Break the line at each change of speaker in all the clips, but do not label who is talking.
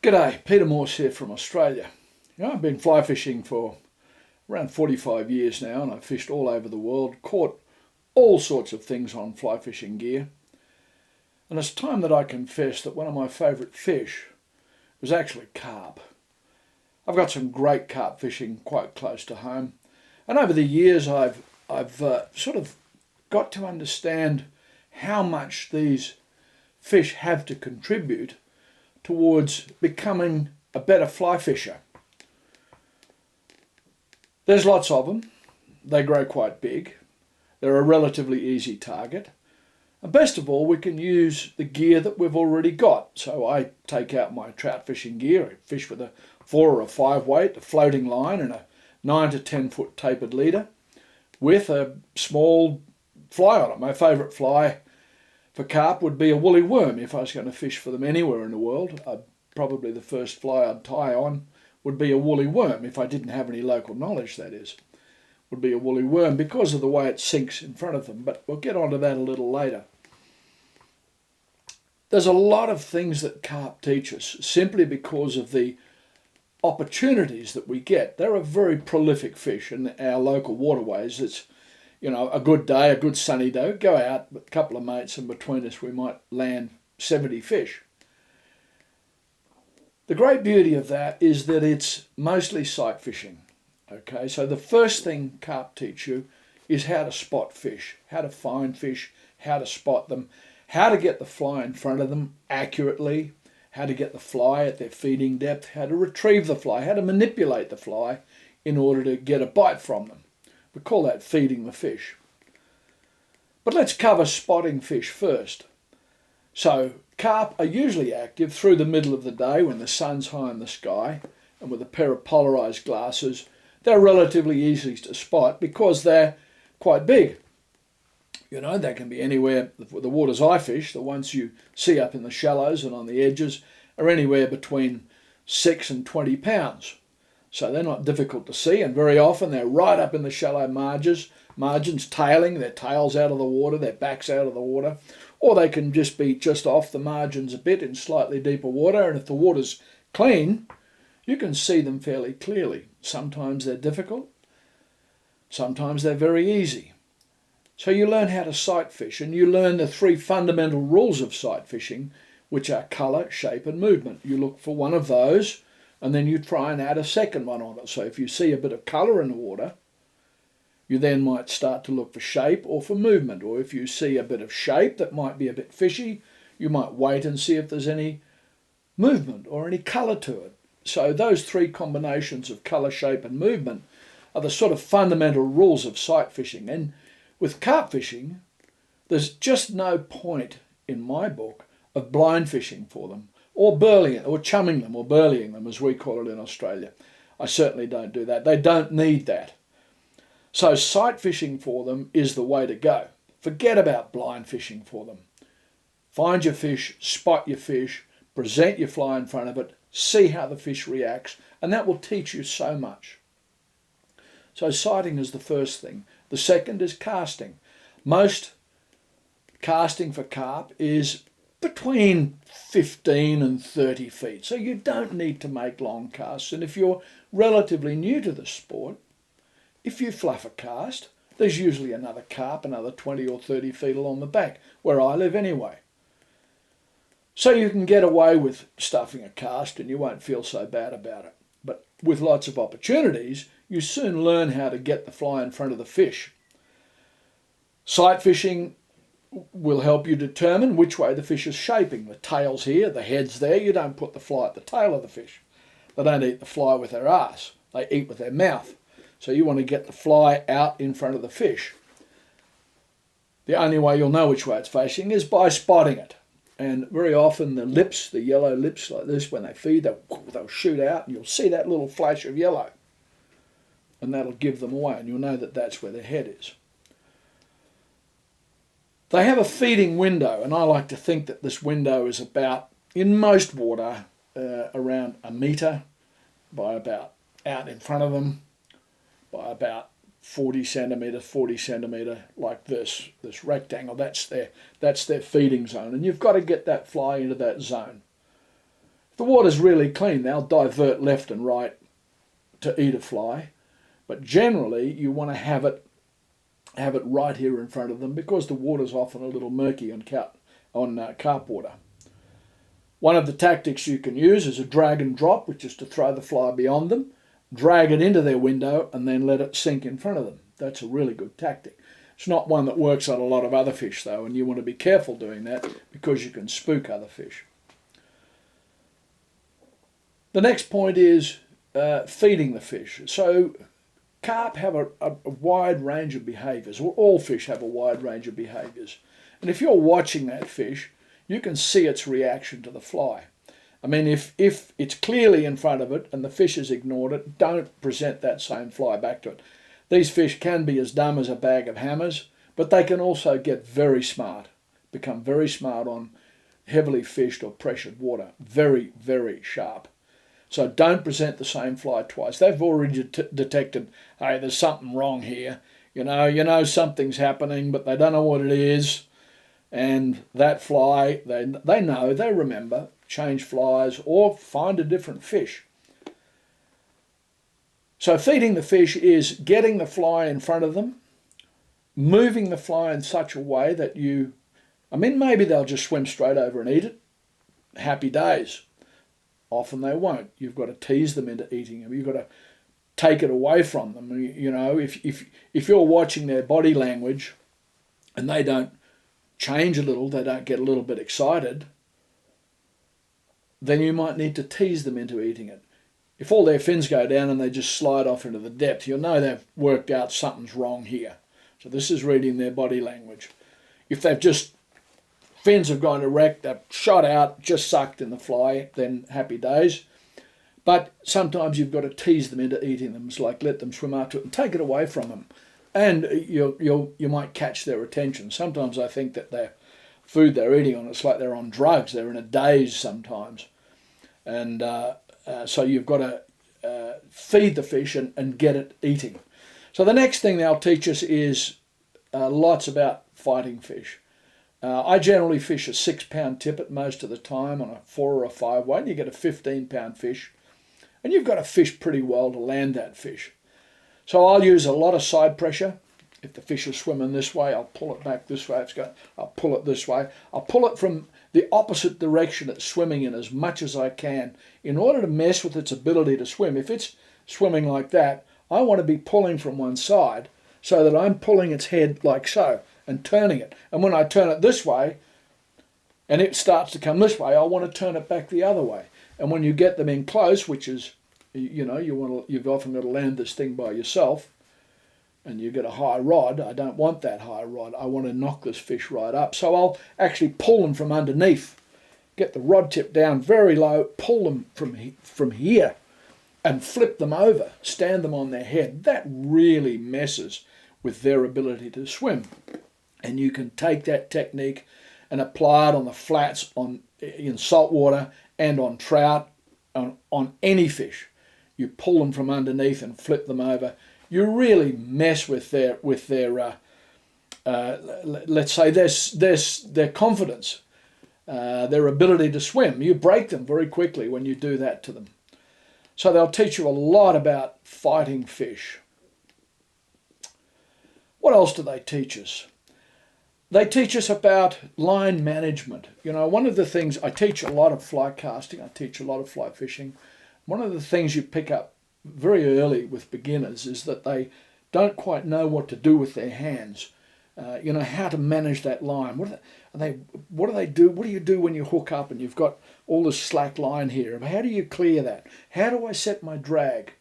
G'day, Peter Morse here from Australia. I've been fly fishing for around 45 years now, and I've fished all over the world, caught all sorts of things on fly fishing gear. And it's time that I confess that one of my favourite fish was actually carp. I've got some great carp fishing quite close to home, and over the years I've sort of got to understand how much these fish have to contribute towards becoming a better fly fisher. There's lots of them. They grow quite big. They're a relatively easy target. And best of all, we can use the gear that we've already got. So I take out my trout fishing gear. I fish with a 4 or a 5 weight, a floating line and a 9 to 10 foot tapered leader with a small fly on it. My favourite fly for carp would be a woolly worm if I was going to fish for them anywhere in the world. Probably the first fly I'd tie on would be a woolly worm, if I didn't have any local knowledge, that is. Would be a woolly worm because of the way it sinks in front of them, but we'll get onto that a little later. There's a lot of things that carp teach us simply because of the opportunities that we get. They're a very prolific fish in our local waterways. It's a good day, a good sunny day, go out with a couple of mates, and between us we might land 70 fish. The great beauty of that is that it's mostly sight fishing. Okay, so the first thing carp teach you is how to spot fish, how to find fish, how to spot them, how to get the fly in front of them accurately, how to get the fly at their feeding depth, how to retrieve the fly, how to manipulate the fly in order to get a bite from them. We call that feeding the fish. But let's cover spotting fish first. So carp are usually active through the middle of the day when the sun's high in the sky, and with a pair of polarized glasses, they're relatively easy to spot because they're quite big. They can be anywhere, the waters I fish, the ones you see up in the shallows and on the edges, are anywhere between 6 and 20 pounds. So they're not difficult to see, and very often they're right up in the shallow margins, tailing, their tails out of the water, their backs out of the water, or they can just be just off the margins a bit in slightly deeper water, and if the water's clean, you can see them fairly clearly. Sometimes they're difficult, sometimes they're very easy. So you learn how to sight fish, and you learn the 3 fundamental rules of sight fishing, which are colour, shape and movement. You look for one of those, and then you try and add a second one on it. So if you see a bit of colour in the water, you then might start to look for shape or for movement. Or if you see a bit of shape that might be a bit fishy, you might wait and see if there's any movement or any colour to it. So those 3 combinations of colour, shape and movement are the sort of fundamental rules of sight fishing. And with carp fishing, there's just no point in my book of blind fishing for them, or burleying, or chumming them, or burleying them, as we call it in Australia. I certainly don't do that. They don't need that. So sight fishing for them is the way to go. Forget about blind fishing for them. Find your fish, spot your fish, present your fly in front of it, see how the fish reacts, and that will teach you so much. So sighting is the first thing. The second is casting. Most casting for carp is between 15 and 30 feet. So you don't need to make long casts. And if you're relatively new to the sport, if you fluff a cast, there's usually another carp, another 20 or 30 feet along the back, where I live anyway. So you can get away with stuffing a cast and you won't feel so bad about it. But with lots of opportunities, you soon learn how to get the fly in front of the fish. Sight fishing will help you determine which way the fish is shaping. The tail's here, the head's there. You don't put the fly at the tail of the fish. They don't eat the fly with their ass. They eat with their mouth. So you want to get the fly out in front of the fish. The only way you'll know which way it's facing is by spotting it. And very often the lips, the yellow lips like this, when they feed, they'll shoot out and you'll see that little flash of yellow. And that'll give them away, and you'll know that that's where their head is. They have a feeding window, and I like to think that this window is about, in most water, around a metre by about, out in front of them, by about 40 centimetre, like this rectangle. That's their feeding zone, and you've got to get that fly into that zone. If the water's really clean, they'll divert left and right to eat a fly. But generally, you want to have it right here in front of them because the water's often a little murky on carp water. One of the tactics you can use is a drag and drop, which is to throw the fly beyond them, drag it into their window, and then let it sink in front of them. That's a really good tactic. It's not one that works on a lot of other fish, though, and you want to be careful doing that because you can spook other fish. The next point is feeding the fish. So carp have a wide range of behaviours, or all fish have a wide range of behaviours. And if you're watching that fish, you can see its reaction to the fly. I mean, if it's clearly in front of it and the fish has ignored it, don't present that same fly back to it. These fish can be as dumb as a bag of hammers, but they can also get very smart, become very smart on heavily fished or pressured water. Very, very sharp. So don't present the same fly twice. They've already detected, hey, there's something wrong here. You know something's happening, but they don't know what it is. And that fly, they know, they remember, change flies or find a different fish. So feeding the fish is getting the fly in front of them, moving the fly in such a way that maybe they'll just swim straight over and eat it. Happy days. Often they won't. You've got to tease them into eating them. You've got to take it away from them. If you're watching their body language and they don't change a little, they don't get a little bit excited, then you might need to tease them into eating it. If all their fins go down and they just slide off into the depth, you'll know they've worked out something's wrong here. So this is reading their body language. If fins have gone erect, they've shot out, just sucked in the fly, then happy days. But sometimes you've got to tease them into eating them. It's like let them swim up to it and take it away from them. And you might catch their attention. Sometimes I think that their food they're eating on, it's like they're on drugs. They're in a daze sometimes. And so you've got to feed the fish and get it eating. So the next thing they'll teach us is lots about fighting fish. I generally fish a 6-pound tippet most of the time on a 4 or a 5 weight. You get a 15-pound fish. And you've got to fish pretty well to land that fish. So I'll use a lot of side pressure. If the fish is swimming this way, I'll pull it back this way. I'll pull it this way. I'll pull it from the opposite direction it's swimming in as much as I can in order to mess with its ability to swim. If it's swimming like that, I want to be pulling from one side so that I'm pulling its head like so and turning it. And when I turn it this way and it starts to come this way, I want to turn it back the other way. And when you get them in close, which is, you've often got to land this thing by yourself, and you get a high rod. I don't want that high rod. I want to knock this fish right up. So I'll actually pull them from underneath, get the rod tip down very low, pull them from here and flip them over, stand them on their head. That really messes with their ability to swim. And you can take that technique and apply it on the flats in salt water and on trout, on any fish. You pull them from underneath and flip them over. You really mess with their let's say their confidence, their ability to swim. You break them very quickly when you do that to them. So they'll teach you a lot about fighting fish. What else do they teach us? They teach us about line management. One of the things, I teach a lot of fly casting, I teach a lot of fly fishing. One of the things you pick up very early with beginners is that they don't quite know what to do with their hands. How to manage that line. What do they do? What do you do when you hook up and you've got all this slack line here? How do you clear that? How do I set my drag?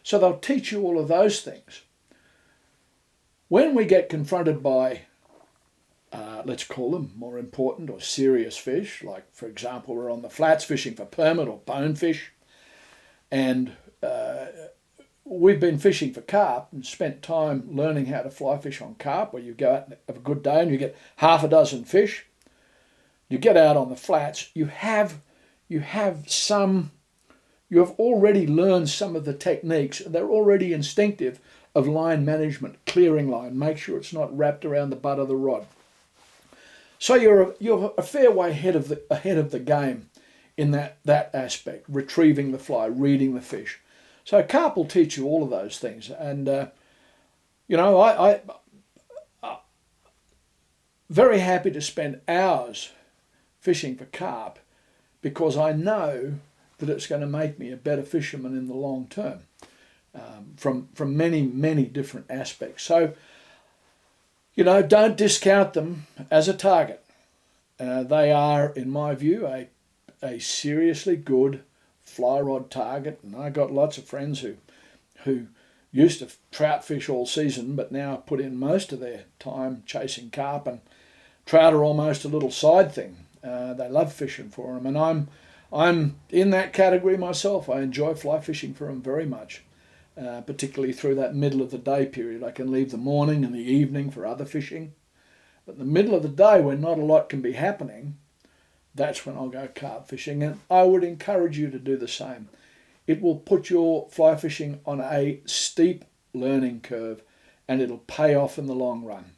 So they'll teach you all of those things. When we get confronted by let's call them more important or serious fish, like for example we're on the flats fishing for permit or bonefish, and we've been fishing for carp and spent time learning how to fly fish on carp, where you go out and have a good day and you get half a dozen fish. You get out on the flats, you have already learned some of the techniques. They're already instinctive of line management, clearing line, make sure it's not wrapped around the butt of the rod. So you're a fair way ahead of the game in that aspect, retrieving the fly, reading the fish. So carp will teach you all of those things. And, you know, I very happy to spend hours fishing for carp because I know that it's going to make me a better fisherman in the long term from many, many different aspects. So, you know, don't discount them as a target. They are, in my view, a seriously good fly rod target. And I got lots of friends who used to trout fish all season, but now put in most of their time chasing carp, and trout are almost a little side thing. They love fishing for them, and I'm in that category myself. I enjoy fly fishing for them very much, particularly through that middle of the day period. I can leave the morning and the evening for other fishing, but in the middle of the day when not a lot can be happening, that's when I'll go carp fishing, and I would encourage you to do the same. It will put your fly fishing on a steep learning curve, and it'll pay off in the long run.